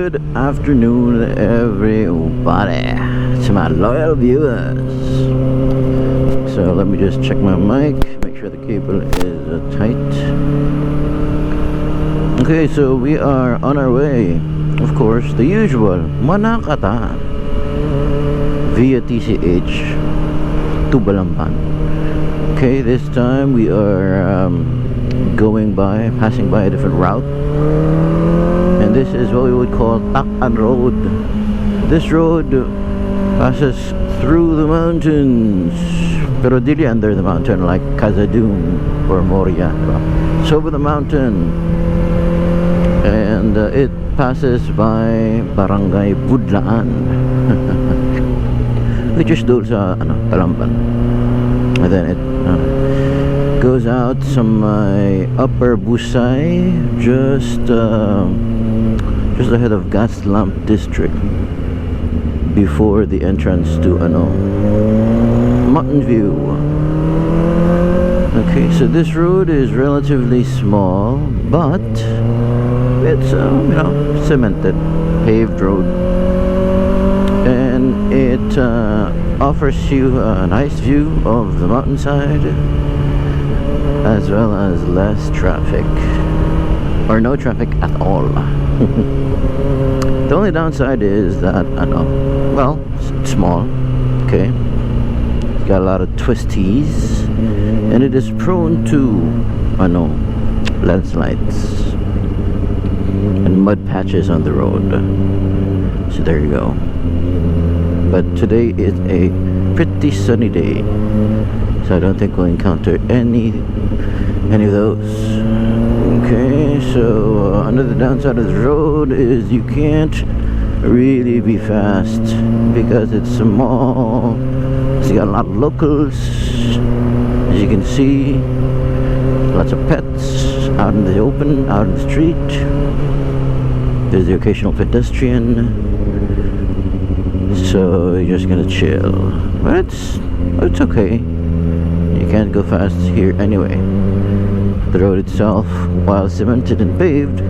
Good afternoon, everybody, to my loyal viewers. So let me just check my mic, make sure the cable is tight. Okay, so we are on our way, of course, the usual Manakata via TCH to Budlaan. Okay, this time we are passing by a different route, and this is what we would call Takan Road. This road passes through the mountains, pero dili under the mountain like Kazadun or Moria. It's over the mountain, and it passes by Barangay Budlaan, which is doon sa Talamban, and then it goes out some upper Busay, just ahead of Gas Lamp District, before the entrance to Mountain View. Okay, so this road is relatively small, but it's cemented, paved road, and it offers you a nice view of the mountainside, as well as less traffic, or no traffic at all. The only downside is that well, it's small. Okay, it's got a lot of twisties, and it is prone to landslides and mud patches on the road. So there you go. But today is a pretty sunny day, so I don't think we'll encounter any of those. Okay, so another downside of the road is you can't really be fast because it's small. It's got a lot of locals, as you can see, lots of pets out in the open, out in the street. There's the occasional pedestrian, so you're just gonna chill. But it's okay. You can't go fast here anyway. The road itself, while cemented and paved,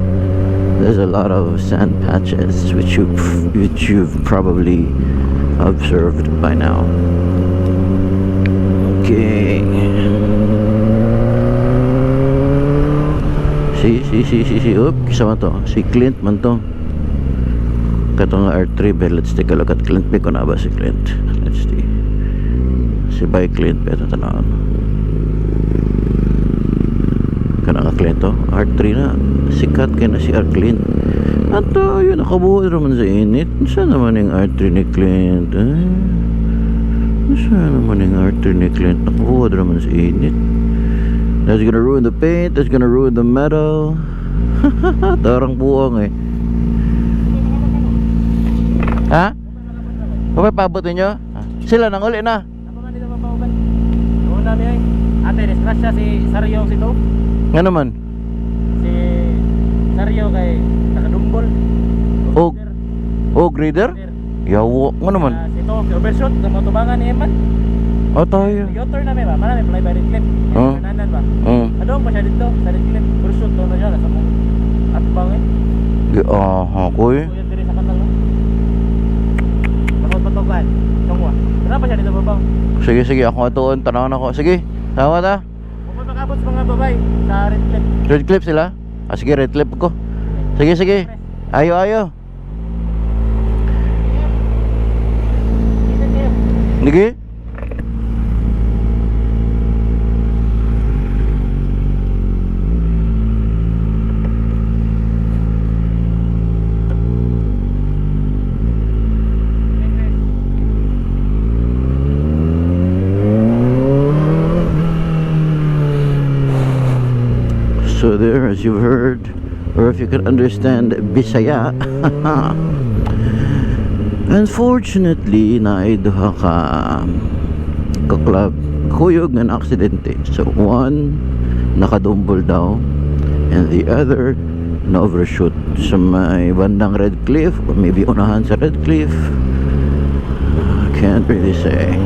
there's a lot of sand patches which you've probably observed by now. Okay. Si Oop, kasama to. Si Clint man to. Katong R3, but let's take a look at Clint. May ko na ba si Clint? Let's see. Si by Clint, pero tanawin. Kana nga Clint to. R3 na. Sikat kaya na si R Clint. Ato, yun, nakabuhay naman sa init. Saan naman yung R3 ni Clint? Saan naman yung R3 ni Clint? Nakabuhay naman sa init. That's gonna ruin the paint. That's gonna ruin the metal. Tarang buwang eh. Ha? Papapabot ninyo? Sila nang uli na. Ako nga nila mapauban. Doon namin ay ate, discrash siya si Saryo sito. Nga naman? Si Saryo kay nakadumbol. Grader? Yawo. Nga naman? Sito, overshot sa motobangan ni Eman. Tayo. Yotor na may ba? Marami flyby red clip. Kananan ba? Adong pa siya dito, sa red clip. Overshot doon na siya, nasa mong atbang eh. Ako eh. Kuyan diri sa kanal no? Takot patugan. Tungwa. Wala pa siya dito babaw. Sige, ako atuon. Tanawan ako. Sige, tawa ta. Kung may makabot sa mga babay, sa red clip. Red clip sila? Sige, red clip ko. Sige. Ayo. Sige. So there, as you've heard, or if you could understand Bisaya, unfortunately, naiduha ka kaklab kuyog ng aksidente. So one, nakadumbol daw, and the other, na-overshoot sa may bandang Red Cliff, or maybe unahan sa Red Cliff. Can't really say.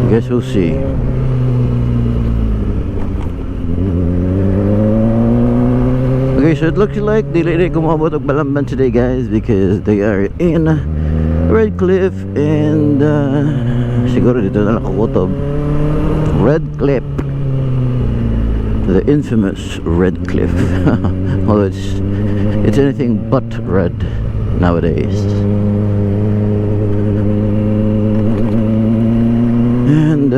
Guess we'll see. Okay, so it looks like dili kumabot og Balamban today, guys, because they are in Red Cliff and siguro dito na nakukutob. Red Cliff, the infamous Red Cliff. Well, it's anything but red nowadays. And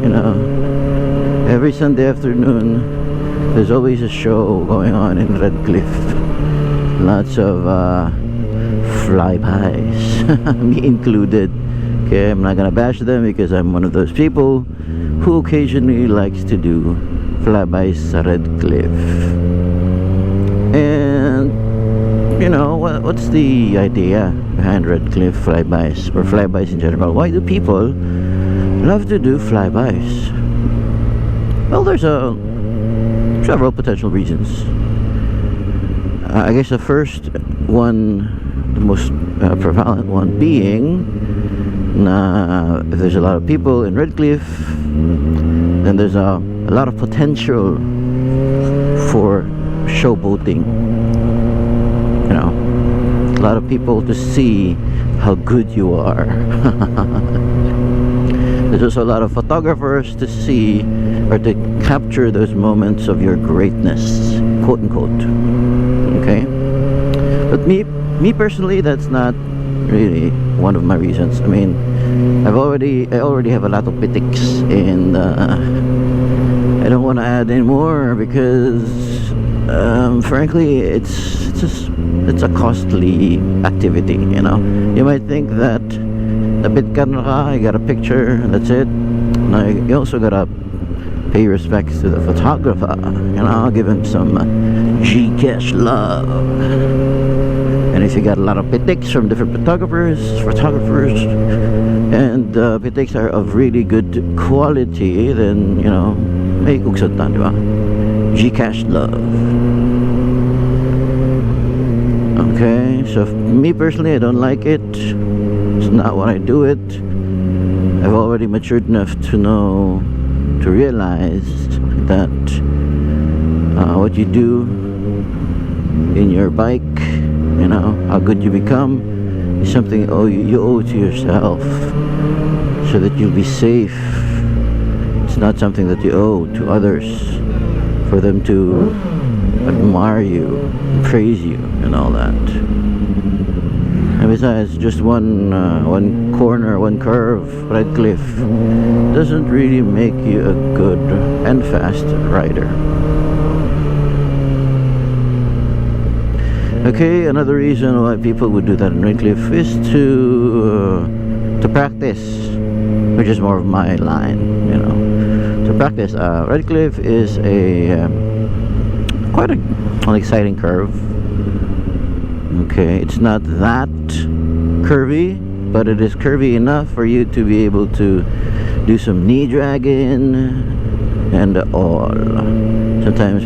you know, every Sunday afternoon there's always a show going on in Red Cliff. Lots of flybys, me included. Okay, I'm not gonna bash them because I'm one of those people who occasionally likes to do flybys sa Red Cliff. And you know, what's the idea behind Red Cliff flybys, or flybys in general? Why do people love to do flybys? Well, there's several potential reasons. I guess the first one, the most prevalent one, being if there's a lot of people in Red Cliff, then there's a lot of potential for showboating. You know, a lot of people to see how good you are. There's also a lot of photographers to see or to capture those moments of your greatness, quote unquote. Okay, but me personally, that's not really one of my reasons. I mean, I already have a lot of pitics, and I don't want to add any more because frankly it's a costly activity. You know, you might think that napit ka na ka, you got a picture, that's it. Now you also gotta pay respects to the photographer. You know, give him some Gcash love. And if you got a lot of pitics from different photographers, and pitics are of really good quality, then you know, may kuksatan, di ba? Gcash love. Okay, so me personally, I don't like it. It's not what I do it. I've already matured enough to know, to realize that what you do in your bike, you know, how good you become, is something you owe to yourself, so that you'll be safe. It's not something that you owe to others for them to admire you, praise you, and all that. And besides, just one corner, one curve, Red Cliff doesn't really make you a good and fast rider. Okay, another reason why people would do that in Red Cliff is to practice, which is more of my line, you know. To practice, Red Cliff is a quite an exciting curve. Okay, it's not that curvy, but it is curvy enough for you to be able to do some knee dragging and all. Sometimes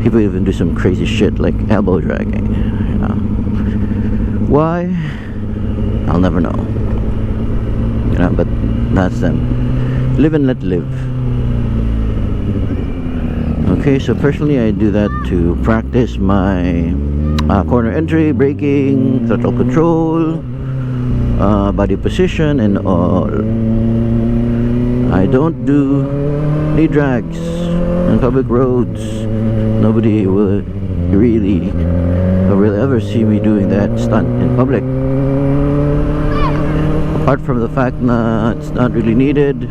people even do some crazy shit like elbow dragging, you know. Why? I'll never know, you know, but that's them. Live and let live. Okay, so personally I do that to practice my corner entry, braking, throttle control, body position, and all. I don't do knee drags on public roads. Nobody would really ever see me doing that stunt in public. Apart from the fact that it's not really needed,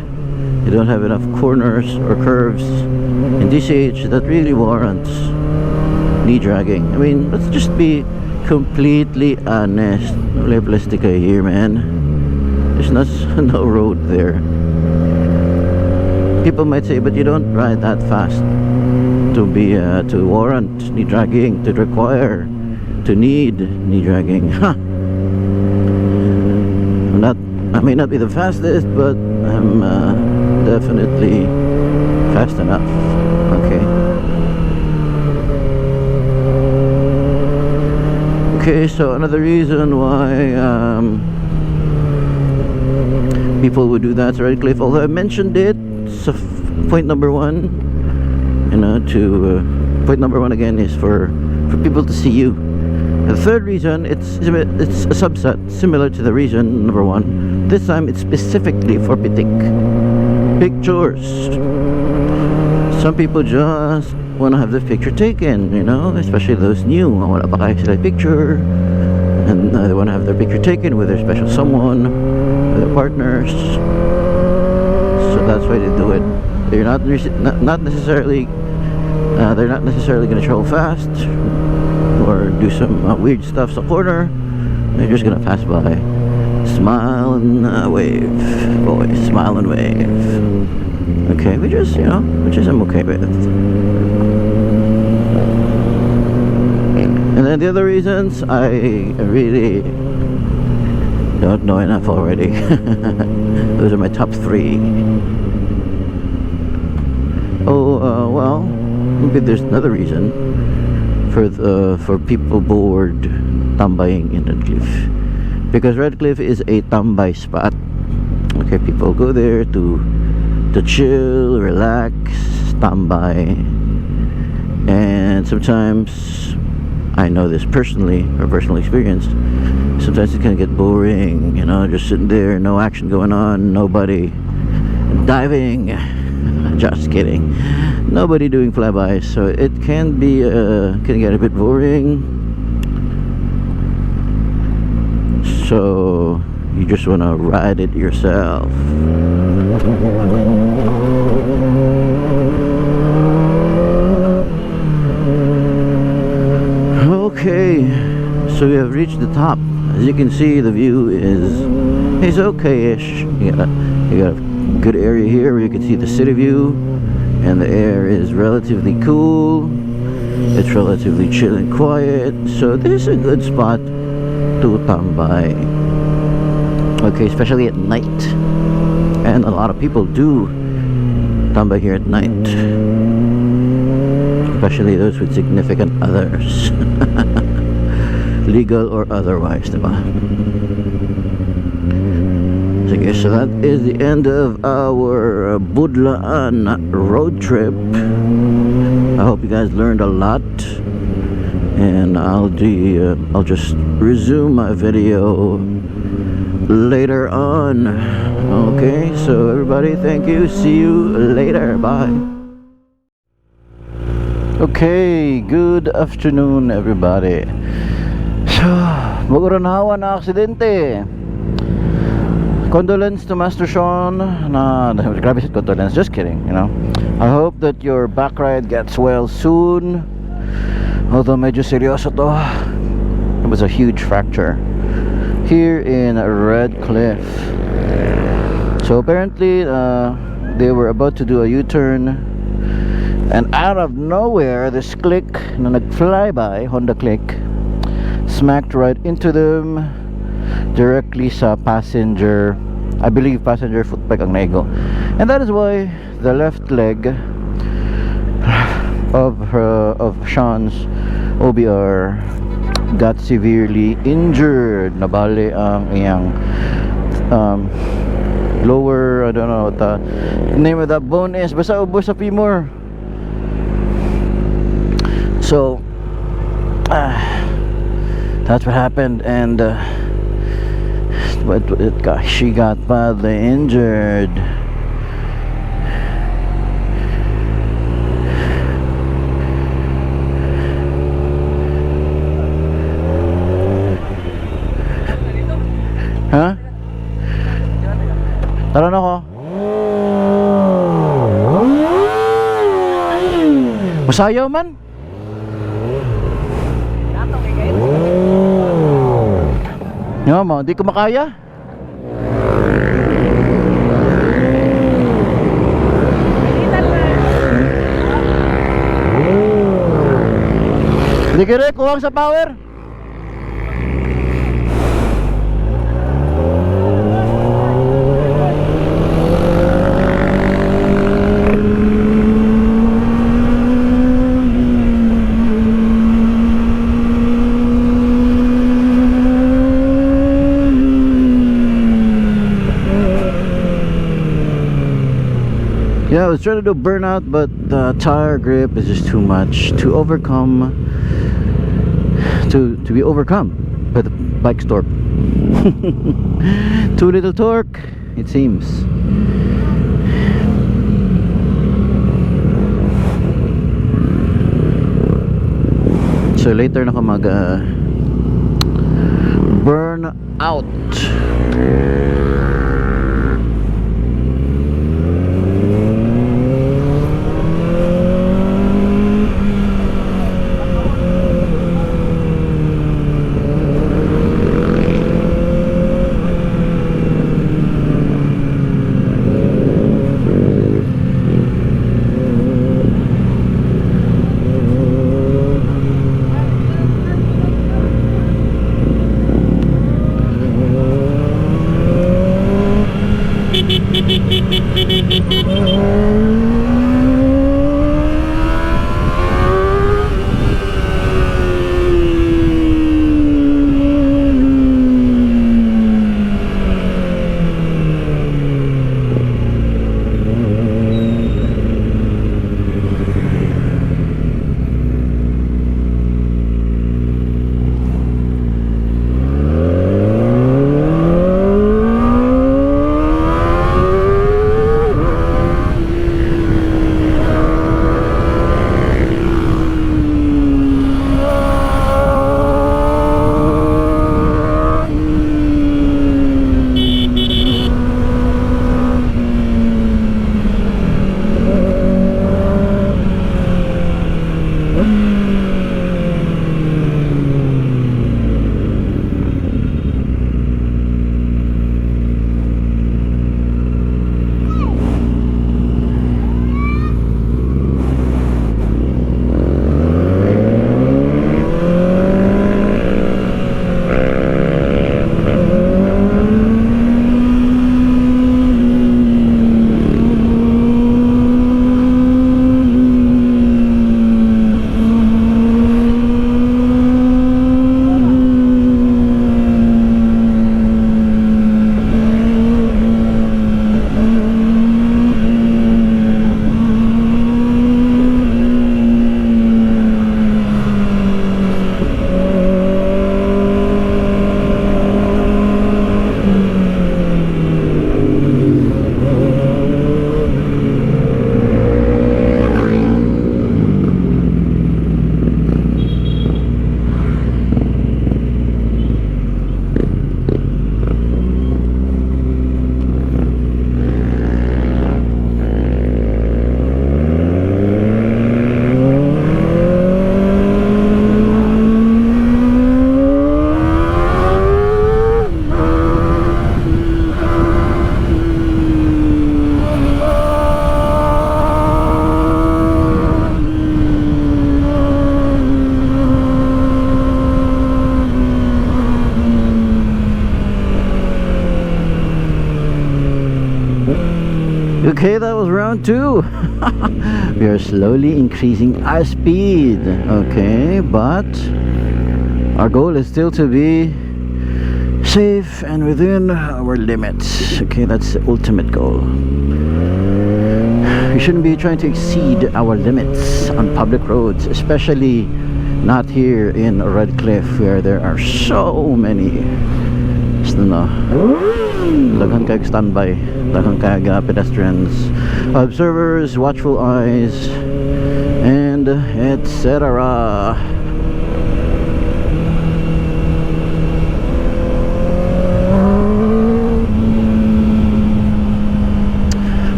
you don't have enough corners or curves in DCH that really warrants knee dragging. I mean, let's just be completely honest. Wala plastica here, man. There's no road there. People might say, but you don't ride that fast to warrant knee dragging, to require, to need knee dragging. I may not be the fastest, but I'm definitely fast enough. Okay. Okay, so another reason why people would do that to Red Cliff, although I mentioned it, so point number one, you know, to Point number one again is for people to see you. The third reason, it's a subset similar to the reason number one. This time it's specifically for pictures. Some people just want to have the picture taken, you know, especially those new. Wala pa kaya sila picture, and they want to have their picture taken with their special someone, with their partners. So that's why they do it. They're not necessarily going to travel fast or do some weird stuff in the corner. They're just gonna pass by, smile and wave, boys, smile and wave. Okay, which is I'm okay with. And then the other reasons, I really don't know enough already. Those are my top 3. Well, maybe there's another reason for people bored tambaying in Redcliffe, because Redcliffe is a tambay spot. Okay, people go there to chill, relax, tambay, and sometimes, I know this personally, or personal experience, sometimes it can get boring, you know, just sitting there, no action going on, nobody diving. Just kidding, nobody doing flybys, so it can get a bit boring. So you just want to ride it yourself. Okay, so we have reached the top. As you can see, the view is okay-ish. You got a good area here where you can see the city view, and the air is relatively cool. It's relatively chill and quiet, so this is a good spot to tambay. Okay, especially at night, and a lot of people do tambay here at night, especially those with significant others, legal or otherwise, diba? Okay, so that is the end of our Budlaan road trip. I hope you guys learned a lot, and I'll just resume my video later on. Okay, so everybody, thank you, see you later, bye. Okay, good afternoon everybody. So, maguranawa na aksidente. Condolence to Master Sean. Grabe said condolence, just kidding, you know. I hope that your back ride gets well soon. Although medyo seryoso to. It was a huge fracture here in Redcliffe. So apparently they were about to do a U-turn, and out of nowhere this click na nag-flyby, Honda Click, smacked right into them, directly sa passenger, I believe passenger footbike ang naigo, and that is why the left leg of Sean's OBR got severely injured. Nabali ang iyang lower, I don't know what the name of that bone is, basta ubo sa femur. So that's what happened, and she got badly injured. Huh? Tara na ko. Masayaw man. Nga mo, di ko makaya. Di kira kuwang sa power. Yeah, was trying to do burnout, but the tire grip is just too much to overcome, to be overcome by the bike's torque. Too little torque, it seems. So later na ako mag burn out. Okay, that was round 2. We are slowly increasing our speed. Okay, but our goal is still to be safe and within our limits. Okay, that's the ultimate goal. We shouldn't be trying to exceed our limits on public roads, especially not here in Red Cliff, where there are so many daghang kayong standby, daghang kayong pedestrians, observers, watchful eyes, and etc.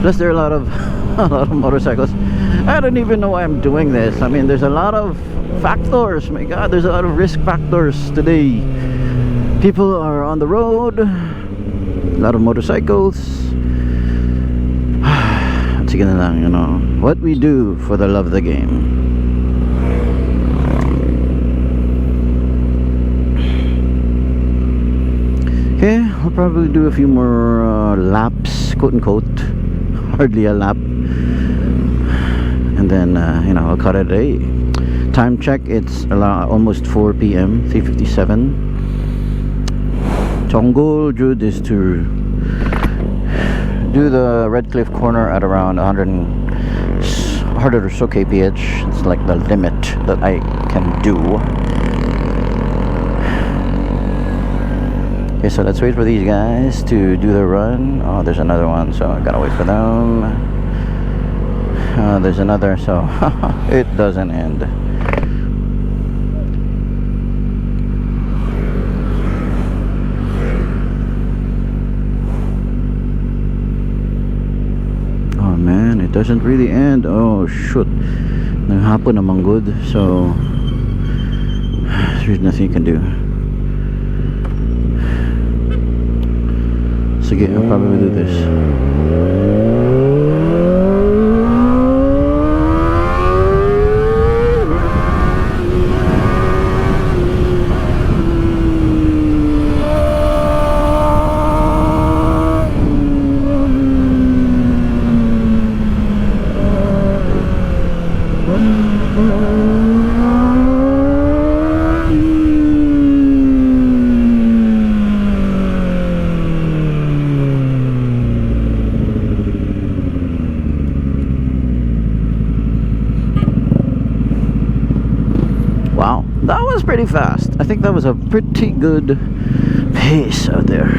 Plus there are a lot of motorcycles. I don't even know why I'm doing this. I mean, there's a lot of factors. My God, there's a lot of risk factors today. People are on the road, a lot of motorcycles. Sige na lang, you know, what we do for the love of the game. Okay, I'll probably do a few more laps, quote unquote, hardly a lap, and then you know, I'll cut it a day. Time check, it's almost 4 p.m, 3:57. So ang goal, Jude, is to do the Red Cliff corner at around 100 harder or so kph. It's like the limit that I can do. Okay, so let's wait for these guys to do the run. Oh, there's another one, so I gotta wait for them. There's another, so it doesn't end. Oh man, it doesn't really end. Oh shoot, naghapon namang good, so there's nothing you can do. Sige, I'll probably do this. Wow, that was pretty fast. I think that was a pretty good pace out there.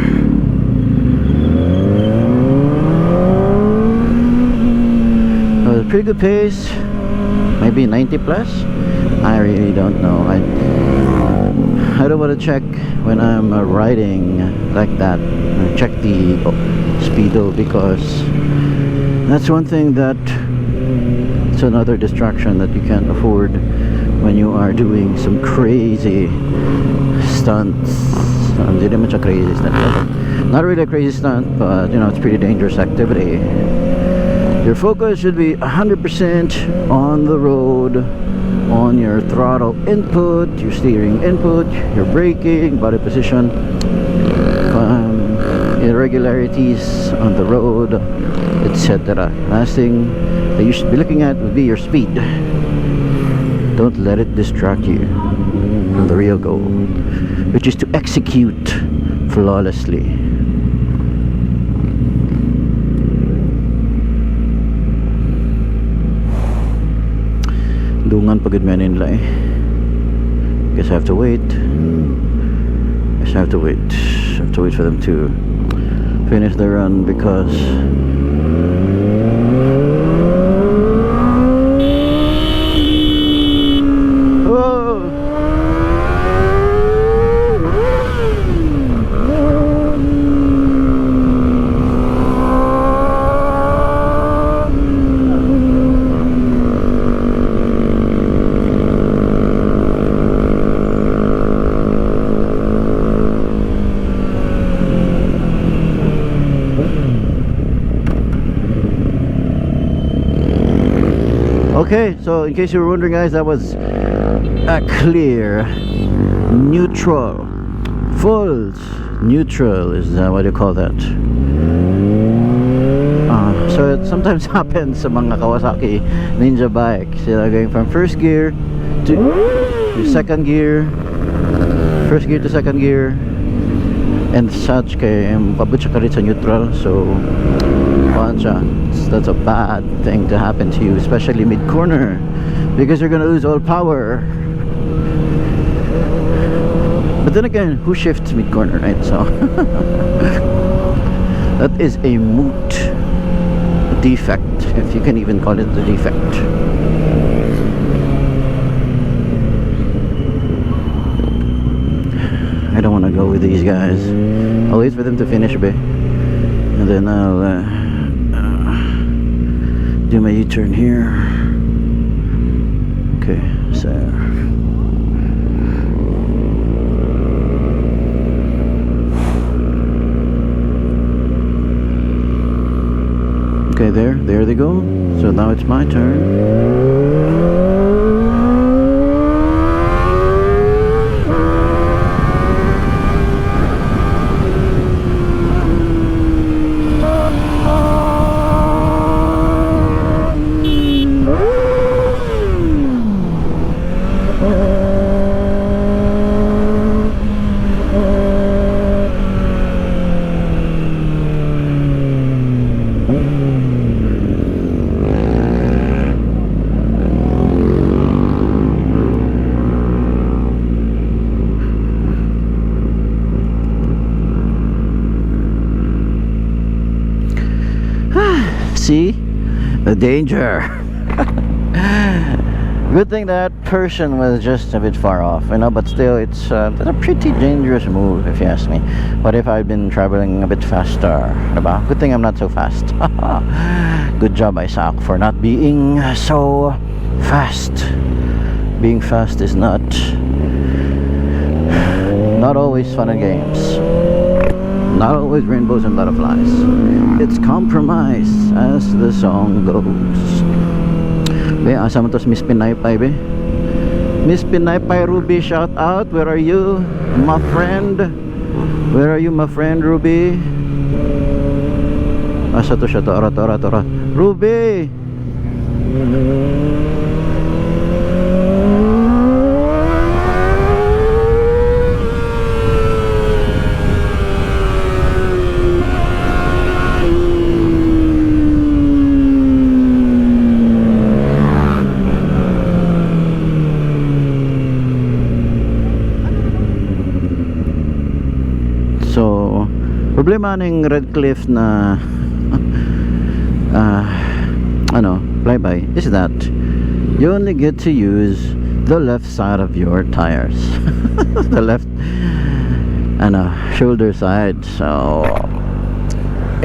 That was a pretty good pace. Maybe 90 plus. I really don't know. I don't want to check when I'm riding like that. Check the speedo, because that's one thing that it's another distraction that you can't afford when you are doing some crazy stunts. Hindi naman siya crazy stunt. Not really a crazy stunt, but you know, it's pretty dangerous activity. Your focus should be 100% on the road, on your throttle input, your steering input, your braking, body position, irregularities on the road, etc. Last thing that you should be looking at would be your speed. Don't let it distract you from the real goal, which is to execute flawlessly. Dungan pagod man nila eh. Guess I have to wait. Guess I have to wait. I have to wait for them to finish their run, because okay, so in case you were wondering, guys, that was a clear neutral, full neutral is what do you call that? So it sometimes happens sa mga Kawasaki Ninja bikes. Sila going from first gear to second gear, first gear to second gear, and such. Kaya pabot siya ka rin sa neutral, so that's a bad thing to happen to you, especially mid-corner, because you're gonna lose all power. But then again, who shifts mid-corner, right? So that is a moot defect, if you can even call it a defect. I don't want to go with these guys. I'll wait for them to finish, babe, and then I'll do my U-turn here. Okay, so okay, there they go. So now it's my turn. see the danger. Good thing that person was just a bit far off, you know, but still it's a pretty dangerous move if you ask me. What if I'd been traveling a bit faster, diba? Good thing I'm not so fast. Good job, Isaac, for not being so fast. Being fast is not always fun and games. Not always rainbows and butterflies. It's compromise, as the song goes. Be, asa mo to si Miss Pinaypay, be? Miss Pinaypay Ruby, shout out. Where are you, my friend? Where are you, my friend, Ruby? Asa to siya to? Ora. Ruby! So, problema ng Redcliffe na flyby is that you only get to use the left side of your tires. The left shoulder side. So,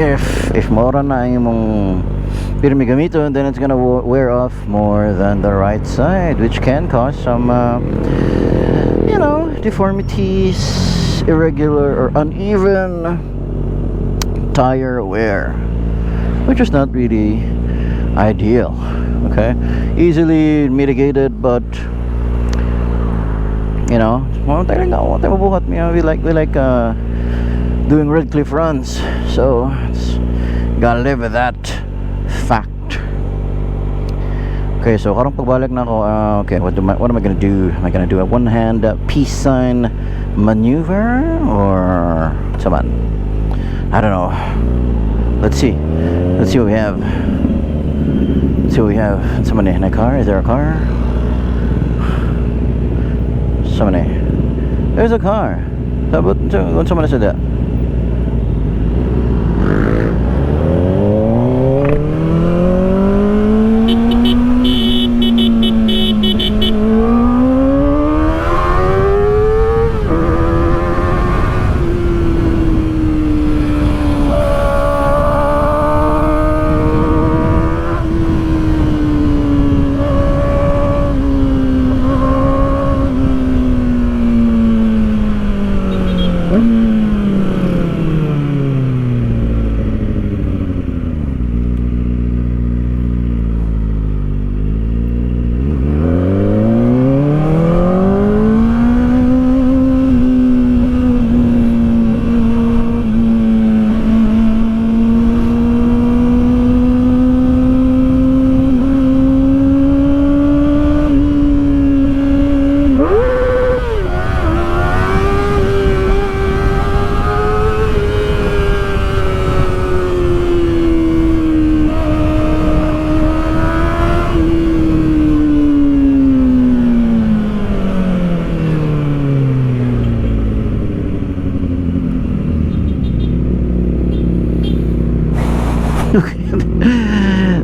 if mora na imong pirmi gamiton, then it's gonna wear off more than the right side, which can cause some deformities, irregular or uneven tire wear, which is not really ideal. Okay, easily mitigated, but we like doing Redcliffe runs, so gotta live with that fact. Okay, so karong pagbalik na ako, okay, what am I gonna do? Am I gonna do a one-hand peace sign maneuver or saban? I don't know. Let's see what we have. Somebody in a car. Is there a car? There's a car. What's someone said that?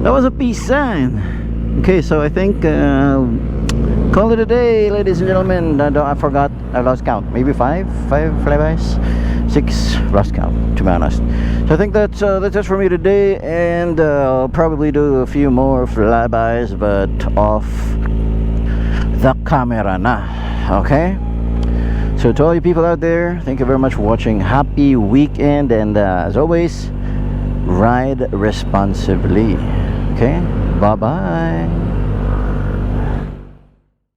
That was a peace sign. Okay, so I think call it a day, ladies and gentlemen. I forgot, I lost count. Maybe five flybys, 6, lost count, to be honest. So I think that's it for me today, and I'll probably do a few more flybys, but off the camera na. Okay, so to all you people out there, thank you very much for watching. Happy weekend, and as always, ride responsibly. Okay, bye bye.